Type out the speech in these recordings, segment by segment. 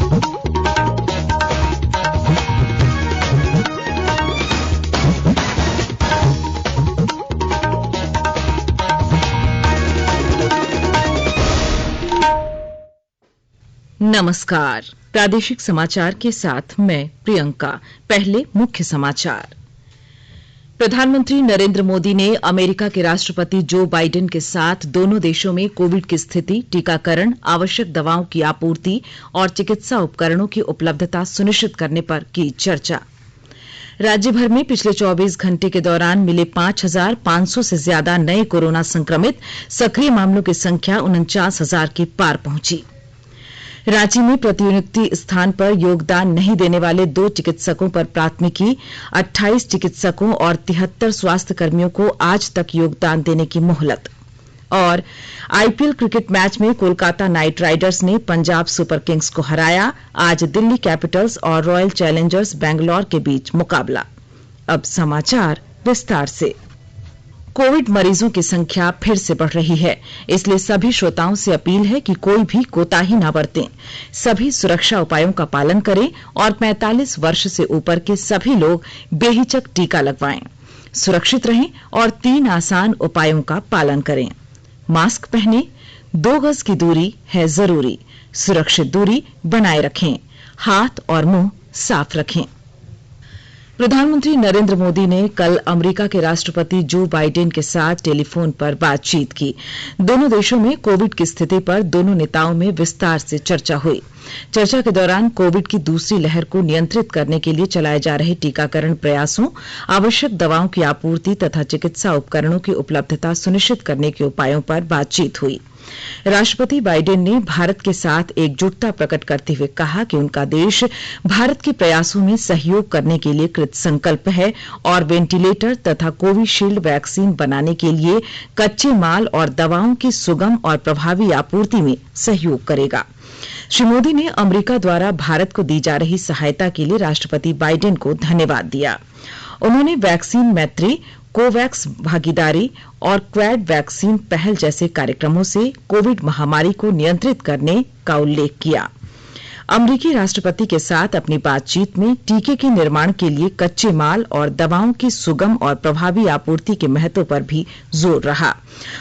नमस्कार। प्रादेशिक समाचार के साथ मैं प्रियंका। पहले मुख्य समाचार। प्रधानमंत्री नरेंद्र मोदी ने अमेरिका के राष्ट्रपति जो बाइडेन के साथ दोनों देशों में कोविड की स्थिति, टीकाकरण, आवश्यक दवाओं की आपूर्ति और चिकित्सा उपकरणों की उपलब्धता सुनिश्चित करने पर की चर्चा। राज्य भर में पिछले 24 घंटे के दौरान मिले 5,500 से ज्यादा नए कोरोना संक्रमित, सक्रिय मामलों की संख्या 49,000 के पार पहुंची। रांची में प्रतिनियुक्ति स्थान पर योगदान नहीं देने वाले 2 चिकित्सकों पर प्राथमिकी, 28 चिकित्सकों और 73 स्वास्थ्य कर्मियों को आज तक योगदान देने की मोहलत। और आईपीएल क्रिकेट मैच में कोलकाता नाइट राइडर्स ने पंजाब सुपर किंग्स को हराया। आज दिल्ली कैपिटल्स और रॉयल चैलेंजर्स बैंगलोर के बीच मुकाबला। अब समाचार विस्तार से। कोविड मरीजों की संख्या फिर से बढ़ रही है, इसलिए सभी श्रोताओं से अपील है कि कोई भी कोताही न बरतें। सभी सुरक्षा उपायों का पालन करें और 45 वर्ष से ऊपर के सभी लोग बेहिचक टीका लगवाएं। सुरक्षित रहें और 3 आसान उपायों का पालन करें। मास्क पहनें, 2 गज की दूरी है जरूरी, सुरक्षित दूरी बनाए रखें, हाथ और मुंह साफ रखें। प्रधानमंत्री नरेंद्र मोदी ने कल अमेरिका के राष्ट्रपति जो बाइडेन के साथ टेलीफोन पर बातचीत की। दोनों देशों में कोविड की स्थिति पर दोनों नेताओं में विस्तार से चर्चा हुई। चर्चा के दौरान कोविड की दूसरी लहर को नियंत्रित करने के लिए चलाए जा रहे टीकाकरण प्रयासों, आवश्यक दवाओं की आपूर्ति तथा चिकित्सा उपकरणों की उपलब्धता सुनिश्चित करने के उपायों पर बातचीत हुई। राष्ट्रपति बाइडेन ने भारत के साथ एकजुटता प्रकट करते हुए कहा कि उनका देश भारत के प्रयासों में सहयोग करने के लिए कृत संकल्प है और वेंटिलेटर तथा कोविशील्ड वैक्सीन बनाने के लिए कच्चे माल और दवाओं की सुगम और प्रभावी आपूर्ति में सहयोग करेगा। श्री मोदी ने अमेरिका द्वारा भारत को दी जा रही सहायता के लिए राष्ट्रपति बाइडेन को धन्यवाद दिया। उन्होंने वैक्सीन मैत्री, कोवैक्स भागीदारी और क्वाड वैक्सीन पहल जैसे कार्यक्रमों से कोविड महामारी को नियंत्रित करने का उल्लेख किया। अमेरिकी राष्ट्रपति के साथ अपनी बातचीत में टीके के निर्माण के लिए कच्चे माल और दवाओं की सुगम और प्रभावी आपूर्ति के महत्व पर भी जोर रहा।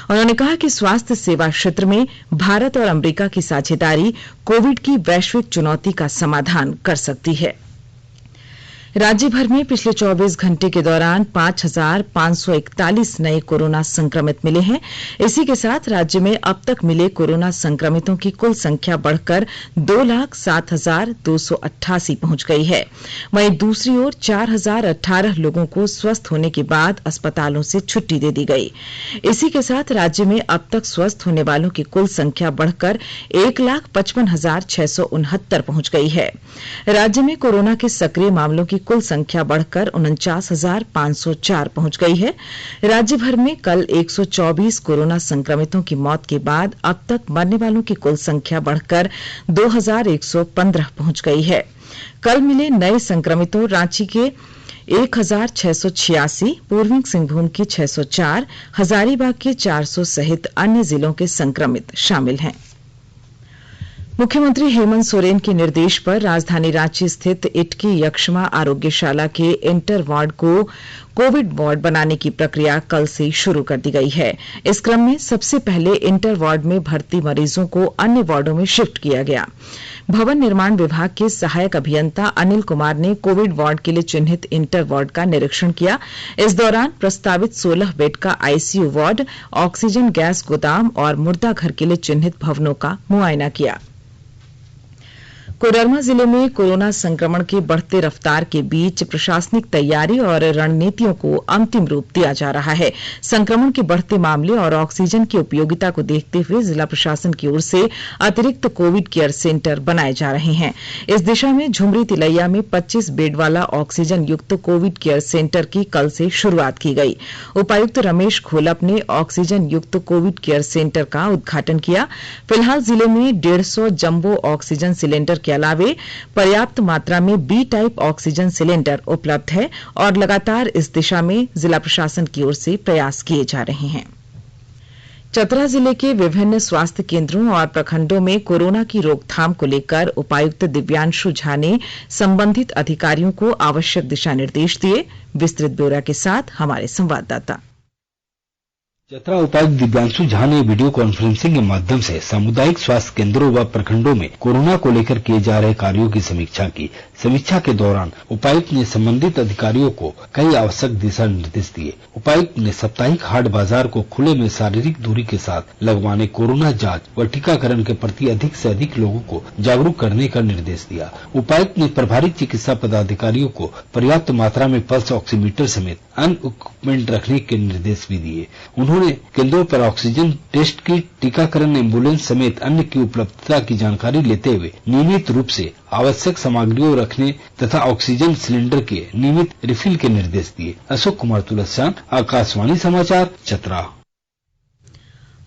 उन्होंने कहा कि स्वास्थ्य सेवा क्षेत्र में भारत और अमेरिका की साझेदारी कोविड की वैश्विक चुनौती का समाधान कर सकती है। राज्य भर में पिछले 24 घंटे के दौरान 5,541 नए कोरोना संक्रमित मिले हैं। इसी के साथ राज्य में अब तक मिले कोरोना संक्रमितों की कुल संख्या बढ़कर 2,07,288 पहुंच गई है। वहीं दूसरी ओर 4,018 लोगों को स्वस्थ होने के बाद अस्पतालों से छुट्टी दे दी गई। इसी के साथ राज्य में अब तक स्वस्थ होने वालों की कुल संख्या बढ़कर 1,55,669 पहुंच गई है। राज्य में कोरोना के सक्रिय मामलों की कुल संख्या बढ़कर 49,504 पहुंच गई है। राज्य भर में कल 124 कोरोना संक्रमितों की मौत के बाद अब तक मरने वालों की कुल संख्या बढ़कर 2,115 पहुंच गई है। कल मिले नए संक्रमितों रांची के 1,686, पूर्वी सिंहभूम के 604, हजारीबाग के 400 सहित अन्य जिलों के संक्रमित शामिल हैं। मुख्यमंत्री हेमंत सोरेन के निर्देश पर राजधानी रांची स्थित इटकी यक्ष्मा आरोग्यशाला के इंटर वार्ड को कोविड वार्ड बनाने की प्रक्रिया कल से शुरू कर दी गई है। इस क्रम में सबसे पहले इंटर वार्ड में भर्ती मरीजों को अन्य वार्डों में शिफ्ट किया गया। भवन निर्माण विभाग के सहायक अभियंता अनिल कुमार ने कोविड वार्ड के लिए चिन्हित इंटर वार्ड का निरीक्षण किया। इस दौरान प्रस्तावित 16 बेड का आईसीयू वार्ड, ऑक्सीजन गैस गोदाम और मुर्दा घर के लिए चिन्हित भवनों का मुआयना किया। कोडरमा जिले में कोरोना संक्रमण के बढ़ते रफ्तार के बीच प्रशासनिक तैयारी और रणनीतियों को अंतिम रूप दिया जा रहा है। संक्रमण के बढ़ते मामले और ऑक्सीजन की उपयोगिता को देखते हुए जिला प्रशासन की ओर से अतिरिक्त कोविड केयर सेंटर बनाए जा रहे हैं। इस दिशा में झुमरी तिलैया में 25 बेड वाला ऑक्सीजन युक्त कोविड केयर सेंटर की कल से शुरुआत की गई। उपायुक्त रमेश घोलप ने ऑक्सीजन युक्त कोविड केयर सेंटर का उद्घाटन किया। फिलहाल जिले में 150 जंबो ऑक्सीजन सिलेंडर के अलावे पर्याप्त मात्रा में बी टाइप ऑक्सीजन सिलेंडर उपलब्ध है और लगातार इस दिशा में जिला प्रशासन की ओर से प्रयास किए जा रहे हैं। चतरा जिले के विभिन्न स्वास्थ्य केंद्रों और प्रखंडों में कोरोना की रोकथाम को लेकर उपायुक्त दिव्यांशु झा ने संबंधित अधिकारियों को आवश्यक दिशा निर्देश दिए। विस्तृत ब्यौरा के साथ हमारे संवाददाता। चतरा उपायुक्त दिव्यांशु झा ने वीडियो कॉन्फ्रेंसिंग के माध्यम से सामुदायिक स्वास्थ्य केंद्रों व प्रखंडों में कोरोना को लेकर किए जा रहे कार्यों की समीक्षा की। समीक्षा के दौरान उपायुक्त ने संबंधित अधिकारियों को कई आवश्यक दिशा निर्देश दिए। उपायुक्त ने साप्ताहिक हाट बाजार को खुले में शारीरिक दूरी के साथ लगवाने, कोरोना जांच व टीकाकरण के प्रति अधिक से अधिक लोगों को जागरूक करने का निर्देश दिया। उपायुक्त ने प्रभारी चिकित्सा पदाधिकारियों को पर्याप्त मात्रा में पल्स ऑक्सीमीटर समेत अन्य इक्विपमेंट रखने के निर्देश भी दिए। उन्होंने केंद्रों पर ऑक्सीजन टेस्ट किट, टीकाकरण एम्बुलेंस समेत अन्य की उपलब्धता की जानकारी लेते हुए नियमित रूप से आवश्यक सामग्रियों रखने तथा ऑक्सीजन सिलेंडर के नियमित रिफिल के निर्देश दिए। अशोक कुमार तुलसियान, आकाशवाणी समाचार, चतरा।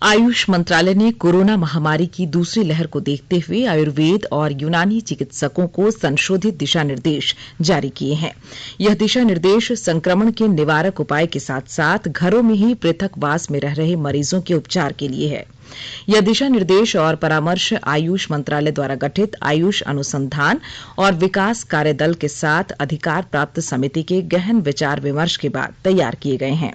आयुष मंत्रालय ने कोरोना महामारी की दूसरी लहर को देखते हुए आयुर्वेद और यूनानी चिकित्सकों को संशोधित दिशा निर्देश जारी किए हैं। यह दिशा निर्देश संक्रमण के निवारक उपाय के साथ साथ घरों में ही पृथकवास में रह रहे मरीजों के उपचार के लिए है। यह दिशा निर्देश और परामर्श आयुष मंत्रालय द्वारा गठित आयुष अनुसंधान और विकास कार्यदल के साथ अधिकार प्राप्त समिति के गहन विचार विमर्श के बाद तैयार किए गए हैं।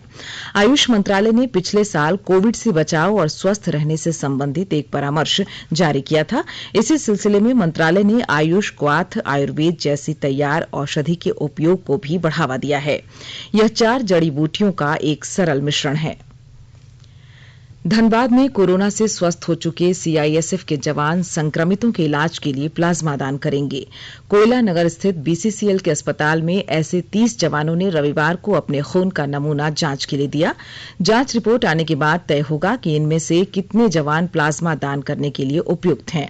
आयुष मंत्रालय ने पिछले साल कोविड से बचाव और स्वस्थ रहने से संबंधित एक परामर्श जारी किया था। इसी सिलसिले में मंत्रालय ने आयुष, क्वाथ, आयुर्वेद जैसी तैयार औषधि के उपयोग को भी बढ़ावा दिया है। यह 4 जड़ी बूटियों का एक सरल मिश्रण है। धनबाद में कोरोना से स्वस्थ हो चुके सीआईएसएफ के जवान संक्रमितों के इलाज के लिए प्लाज्मा दान करेंगे। कोयला नगर स्थित बीसीसीएल के अस्पताल में ऐसे 30 जवानों ने रविवार को अपने खून का नमूना जांच के लिए दिया। जांच रिपोर्ट आने के बाद तय होगा कि इनमें से कितने जवान प्लाज्मा दान करने के लिए उपयुक्त हैं।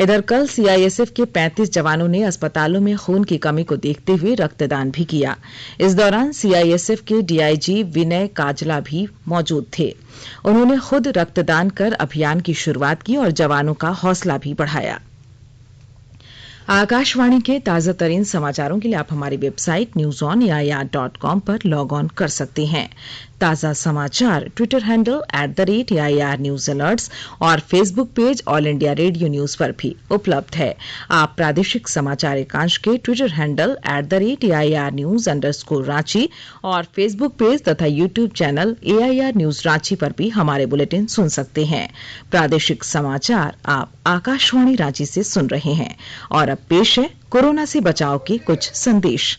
इधर कल सीआईएसएफ के 35 जवानों ने अस्पतालों में खून की कमी को देखते हुए रक्तदान भी किया। इस दौरान सीआईएसएफ के डीआईजी विनय काजला भी मौजूद थे। उन्होंने खुद रक्तदान कर अभियान की शुरुआत की और जवानों का हौसला भी बढ़ाया। आकाशवाणी के ताजा तरीन समाचारों के लिए आप हमारी वेबसाइट newsonair.com पर लॉग ऑन कर सकते हैं। ताजा समाचार Twitter handle @AIR news alerts और Facebook page all India radio news पर भी उपलब्ध है। आप प्रादेशिक समाचार एकांश के ट्विटर हैंडल @AIR न्यूज_रांची और फेसबुक पेज तथा YouTube channel AIR news Ranchi पर भी हमारे बुलेटिन सुन सकते हैं। प्रादेशिक समाचार आप आकाशवाणी रांची से सुन रहे हैं और अब पेश है कोरोना से बचाव के कुछ संदेश।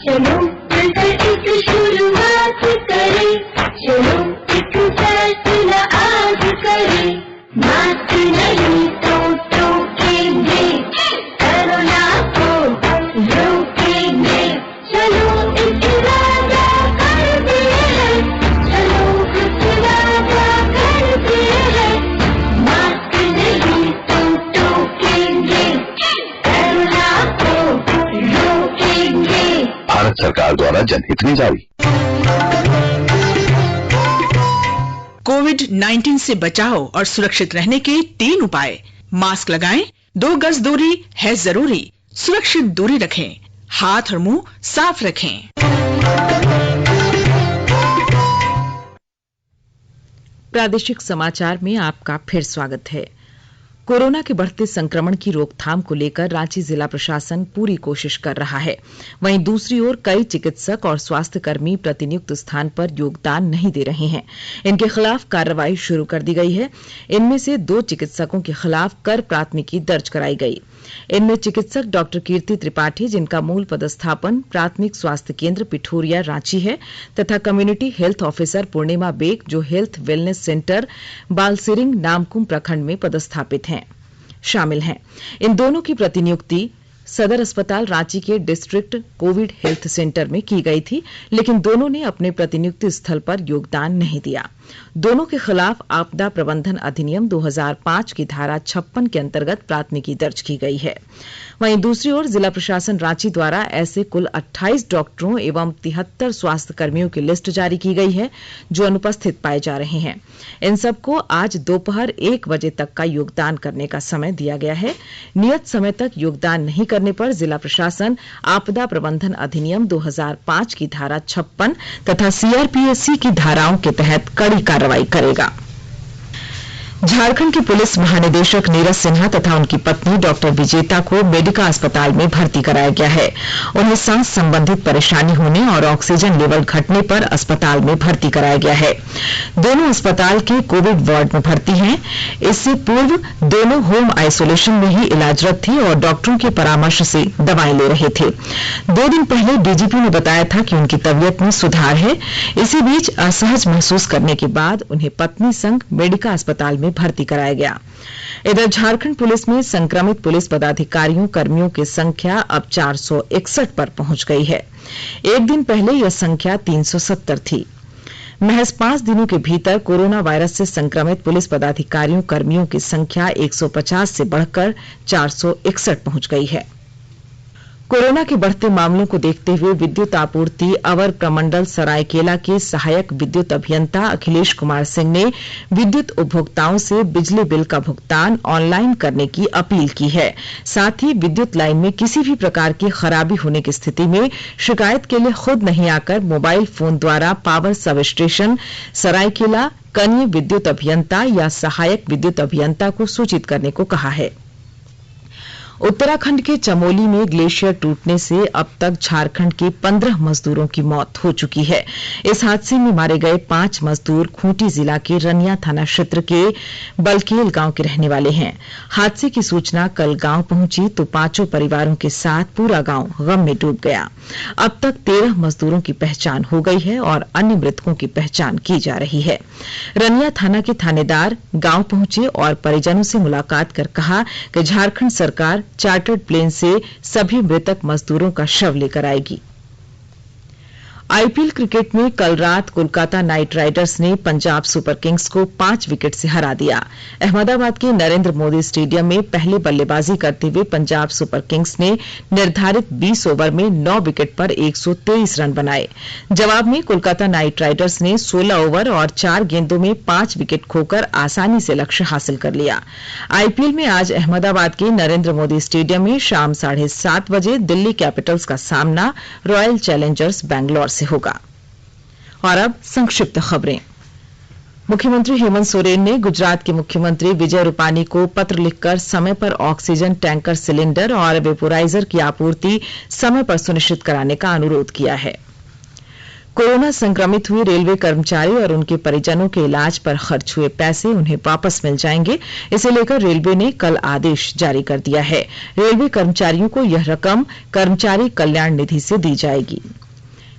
चलो मिलकर एक शुरुआत करें, चलो एक फैसला आज करें, मास्क नहीं तो टोकेंगे, कोरोना को रोकेंगे, चलो एक वादा करते हैं, चलो एक वादा करते हैं, मास्क नहीं तो टोकेंगे, कोरोना को रोकेंगे। भारत सरकार द्वारा जनहित में जारी। कोविड-19 से बचाव और सुरक्षित रहने के 3 उपाय। मास्क लगाएं, 2 गज दूरी है जरूरी, सुरक्षित दूरी रखें, हाथ और मुंह साफ रखें। प्रादेशिक समाचार में आपका फिर स्वागत है। कोरोना के बढ़ते संक्रमण की रोकथाम को लेकर रांची जिला प्रशासन पूरी कोशिश कर रहा है। वहीं दूसरी ओर कई चिकित्सक और स्वास्थ्य कर्मी प्रतिनियुक्त स्थान पर योगदान नहीं दे रहे हैं। इनके खिलाफ कार्रवाई शुरू कर दी गई है। इनमें से 2 चिकित्सकों के खिलाफ कर प्राथमिकी दर्ज कराई गई। इनमें चिकित्सक डॉक्टर कीर्ति त्रिपाठी, जिनका मूल पदस्थापन प्राथमिक स्वास्थ्य केंद्र पिठोरिया रांची है, तथा कम्युनिटी हेल्थ ऑफिसर पूर्णिमा बेग, जो health wellness centre Balsiring Namkum प्रखंड में पदस्थापित हैं, शामिल हैं। इन दोनों की प्रतिनियुक्ति सदर अस्पताल रांची के डिस्ट्रिक्ट कोविड हेल्थ सेंटर में की गई थी, लेकिन दोनों ने अपने प्रतिनियुक्ति स्थल पर योगदान नहीं दिया। दोनों के खिलाफ आपदा प्रबंधन अधिनियम 2005 की धारा 56 के अंतर्गत प्राथमिकी दर्ज की गई है। वहीं दूसरी ओर जिला प्रशासन रांची द्वारा ऐसे कुल 28 डॉक्टरों एवं 73 स्वास्थ्य कर्मियों की लिस्ट जारी की गई है, जो अनुपस्थित पाए जा रहे हैं। इन सबको आज दोपहर 1 बजे तक का योगदान करने का समय दिया गया है। नियत समय तक योगदान नहीं करने पर जिला प्रशासन आपदा प्रबंधन अधिनियम 2005 की धारा 56 तथा सीआरपीसी की धाराओं के तहत कड़ी कार्रवाई करेगा। झारखंड के पुलिस महानिदेशक नीरज सिन्हा तथा उनकी पत्नी डॉक्टर विजेता को मेडिका अस्पताल में भर्ती कराया गया है। उन्हें सांस संबंधित परेशानी होने और ऑक्सीजन लेवल घटने पर अस्पताल में भर्ती कराया गया है। दोनों अस्पताल के कोविड वार्ड में भर्ती हैं। इससे पूर्व दोनों होम आइसोलेशन में ही इलाजरत थी और डॉक्टरों के परामर्श से दवाएं ले रहे थे। 2 दिन पहले डीजीपी ने बताया था कि उनकी तबीयत में सुधार है। इसी बीच असहज महसूस करने के बाद उन्हें पत्नी संग मेडिका अस्पताल में भर्ती कराया गया। इधर झारखंड पुलिस में संक्रमित पुलिस पदाधिकारियों कर्मियों की संख्या अब 461 पर पहुंच गई है। एक दिन पहले यह संख्या 370 थी। महज 5 दिनों के भीतर कोरोना वायरस से संक्रमित पुलिस पदाधिकारियों कर्मियों की संख्या 150 से बढ़कर 461 पहुंच गई है। कोरोना के बढ़ते मामलों को देखते हुए विद्युत आपूर्ति अवर प्रमंडल सरायकेला के सहायक विद्युत अभियंता अखिलेश कुमार सिंह ने विद्युत उपभोक्ताओं से बिजली बिल का भुगतान ऑनलाइन करने की अपील की है। साथ ही विद्युत लाइन में किसी भी प्रकार की खराबी होने की स्थिति में शिकायत के लिए खुद नहीं आकर मोबाइल फोन द्वारा पावर सब स्टेशन सरायकेला कनीय विद्युत अभियंता या सहायक विद्युत अभियंता को सूचित करने को कहा है। उत्तराखंड के चमोली में ग्लेशियर टूटने से अब तक झारखंड के 15 मजदूरों की मौत हो चुकी है। इस हादसे में मारे गए 5 मजदूर खूंटी जिला के रनिया थाना क्षेत्र के बलकेल गांव के रहने वाले हैं। हादसे की सूचना कल गांव पहुंची तो 5 परिवारों के साथ पूरा गांव गम में डूब गया। अब तक 13 मजदूरों की पहचान हो गई है और अन्य मृतकों की पहचान की जा रही है। रनिया थाना के थानेदार गांव पहुंचे और परिजनों से मुलाकात कर कहा कि झारखंड सरकार चार्टर्ड प्लेन से सभी मृतक मजदूरों का शव लेकर आएगी। आईपीएल क्रिकेट में कल रात कोलकाता नाइट राइडर्स ने पंजाब सुपर किंग्स को 5 विकेट से हरा दिया। अहमदाबाद के नरेंद्र मोदी स्टेडियम में पहले बल्लेबाजी करते हुए पंजाब सुपर किंग्स ने निर्धारित 20 ओवर में 9 विकेट पर 123 रन बनाए। जवाब में कोलकाता नाइट राइडर्स ने 16 ओवर और 4 गेंदों में 5 विकेट खोकर आसानी से लक्ष्य हासिल कर लिया। आईपीएल में आज अहमदाबाद के नरेंद्र मोदी स्टेडियम में शाम 7:30 बजे दिल्ली कैपिटल्स का सामना रॉयल चैलेंजर्स बैंगलोर से होगा। और अब संक्षिप्त खबरें। मुख्यमंत्री हेमंत सोरेन ने गुजरात के मुख्यमंत्री विजय रूपानी को पत्र लिखकर समय पर ऑक्सीजन टैंकर सिलेंडर और वेपोराइजर की आपूर्ति समय पर सुनिश्चित कराने का अनुरोध किया है। कोरोना संक्रमित हुए रेलवे कर्मचारी और उनके परिजनों के इलाज पर खर्च हुए पैसे उन्हें वापस मिल जाएंगे। इसे लेकर रेलवे ने कल आदेश जारी कर दिया है। रेलवे कर्मचारियों को यह रकम कर्मचारी कल्याण निधि से दी जाएगी।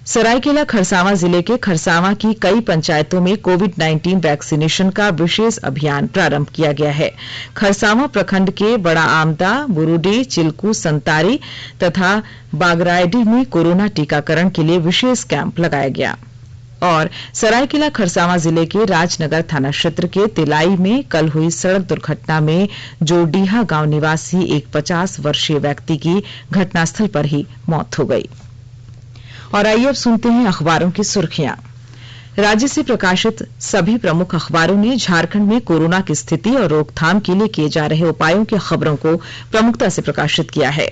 सरायकेला खरसावां जिले के खरसावां की कई पंचायतों में कोविड-19 वैक्सीनेशन का विशेष अभियान प्रारंभ किया गया है। खरसावां प्रखंड के बड़ा आमदा, बुरुडी, चिल्कू, संतारी तथा बागरायडीह में कोरोना टीकाकरण के लिए विशेष कैंप लगाया गया। और सरायकेला खरसावां जिले के राजनगर थाना क्षेत्र के तिलाई में कल हुई सड़क दुर्घटना में जोडीहा गांव निवासी एक 50 वर्षीय व्यक्ति की घटनास्थल पर ही मौत हो गई। और आइए अब सुनते हैं अखबारों की सुर्खियां। राज्य से प्रकाशित सभी प्रमुख अखबारों ने झारखंड में कोरोना की स्थिति और रोकथाम के लिए किए जा रहे उपायों की खबरों को प्रमुखता से प्रकाशित किया है।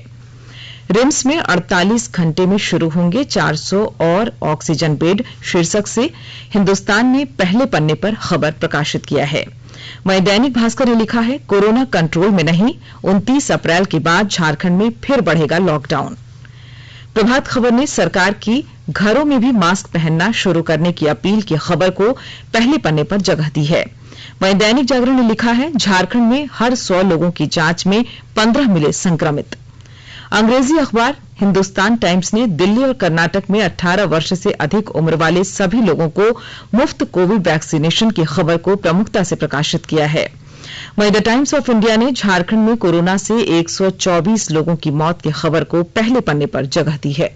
रिम्स में 48 घंटे में शुरू होंगे 400 और ऑक्सीजन बेड शीर्षक से हिंदुस्तान ने पहले पन्ने पर खबर प्रकाशित किया है। वहीं दैनिक भास्कर ने लिखा है, कोरोना कंट्रोल में नहीं, 29 अप्रैल के बाद झारखंड में फिर बढ़ेगा लॉकडाउन। प्रभात खबर ने सरकार की घरों में भी मास्क पहनना शुरू करने की अपील की खबर को पहले पन्ने पर जगह दी है। वहीं दैनिक जागरण ने लिखा है, झारखंड में हर 100 लोगों की जांच में 15 मिले संक्रमित। अंग्रेजी अखबार हिंदुस्तान टाइम्स ने दिल्ली और कर्नाटक में 18 वर्ष से अधिक उम्र वाले सभी लोगों को मुफ्त कोविड वैक्सीनेशन की खबर को प्रमुखता से प्रकाशित किया है। वहीं द टाइम्स ऑफ इंडिया ने झारखंड में कोरोना से 124 लोगों की मौत की खबर को पहले पन्ने पर जगह दी है।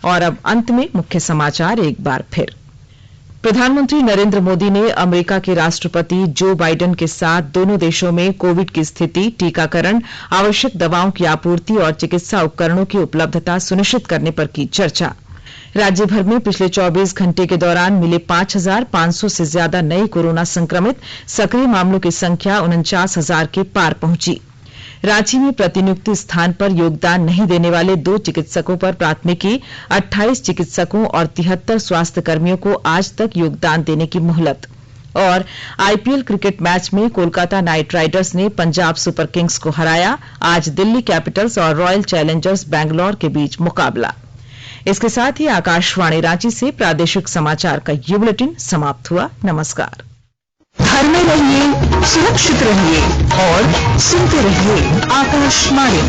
और अब अंत में मुख्य समाचार एक बार फिर। प्रधानमंत्री नरेंद्र मोदी ने अमेरिका के राष्ट्रपति जो बाइडेन के साथ दोनों देशों में कोविड की स्थिति, टीकाकरण, आवश्यक दवाओं की आपूर्ति और चिकित्सा उपकरणों की उपलब्धता सुनिश्चित करने पर की चर्चा। राज्य भर में पिछले 24 घंटे के दौरान मिले 5,500 से ज्यादा नए कोरोना संक्रमित, सक्रिय मामलों की संख्या 49,000 के पार पहुंची। रांची में प्रतिनियुक्ति स्थान पर योगदान नहीं देने वाले 2 चिकित्सकों पर प्राथमिकी, 28 चिकित्सकों और 73 स्वास्थ्य कर्मियों को आज तक योगदान देने की मोहलत। और आईपीएल क्रिकेट मैच में कोलकाता नाइट राइडर्स ने पंजाब सुपर किंग्स को हराया। आज दिल्ली कैपिटल्स और रॉयल चैलेंजर्स बैंगलोर के बीच मुकाबला। इसके साथ ही आकाशवाणी रांची से प्रादेशिक समाचार का ये बुलेटिन समाप्त हुआ। नमस्कार। घर में रहिए, सुरक्षित रहिए और सुनते रहिए आकाशवाणी।